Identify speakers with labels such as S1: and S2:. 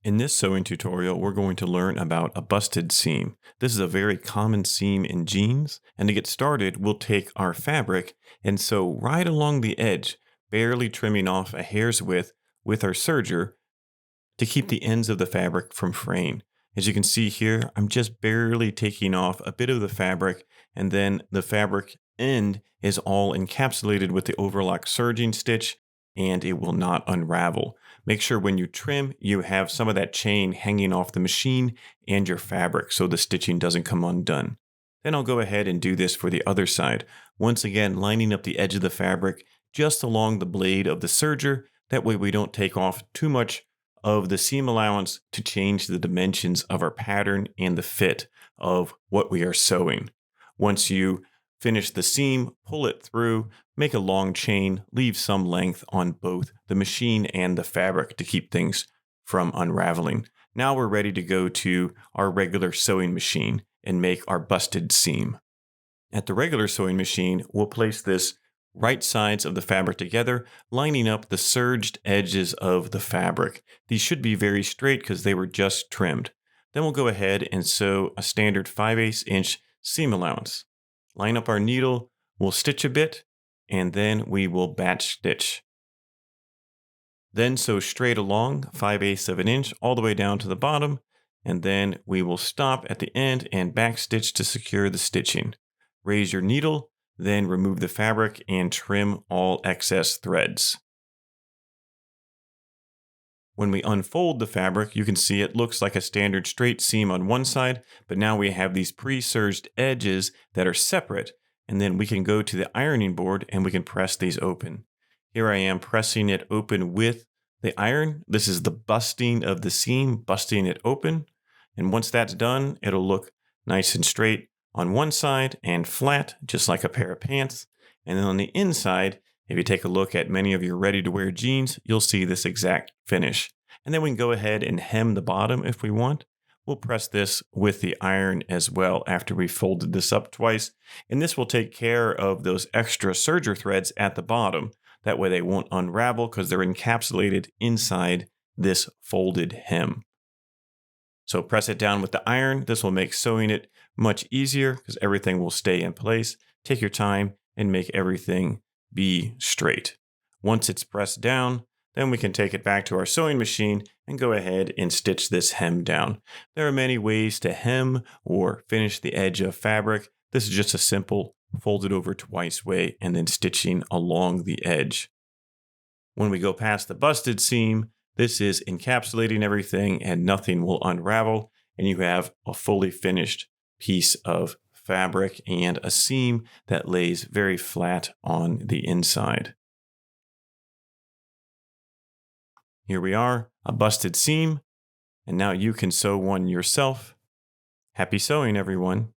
S1: In this sewing tutorial, we're going to learn about a busted seam. This is a very common seam in jeans, and to get started, we'll take our fabric and sew right along the edge, barely trimming off a hair's width with our serger to keep the ends of the fabric from fraying. As you can see here, I'm just barely taking off a bit of the fabric, and then the fabric end is all encapsulated with the overlock serging stitch, and it will not unravel. Make sure when you trim, you have some of that chain hanging off the machine and your fabric so the stitching doesn't come undone. Then I'll go ahead and do this for the other side. Once again, lining up the edge of the fabric just along the blade of the serger. That way we don't take off too much of the seam allowance to change the dimensions of our pattern and the fit of what we are sewing. Once you finish the seam, pull it through, make a long chain, leave some length on both the machine and the fabric to keep things from unraveling. Now we're ready to go to our regular sewing machine and make our busted seam. At the regular sewing machine, we'll place this right sides of the fabric together, lining up the serged edges of the fabric. These should be very straight because they were just trimmed. Then we'll go ahead and sew a standard 5/8 inch seam allowance. Line up our needle, we'll stitch a bit, and then we will batch stitch. Then sew straight along 5/8 of an inch all the way down to the bottom, and then we will stop at the end and backstitch to secure the stitching. Raise your needle, then remove the fabric and trim all excess threads. When we unfold the fabric, you can see it looks like a standard straight seam on one side, but now we have these pre-serged edges that are separate, and then we can go to the ironing board and we can press these open. Here I am pressing it open with the iron. This is the busting of the seam, busting it open. And once that's done, it'll look nice and straight on one side and flat, just like a pair of pants. And then on the inside, if you take a look at many of your ready-to-wear jeans, you'll see this exact finish. And then we can go ahead and hem the bottom if we want. We'll press this with the iron as well after we folded this up twice. And this will take care of those extra serger threads at the bottom. That way they won't unravel because they're encapsulated inside this folded hem. So press it down with the iron. This will make sewing it much easier because everything will stay in place. Take your time and make everything be straight. Once it's pressed down, then we can take it back to our sewing machine and go ahead and stitch this hem down. There are many ways to hem or finish the edge of fabric. This is just a simple fold it over twice way and then stitching along the edge. When we go past the busted seam, this is encapsulating everything and nothing will unravel, and you have a fully finished piece of fabric and a seam that lays very flat on the inside. Here we are, a busted seam, and now you can sew one yourself. Happy sewing, everyone.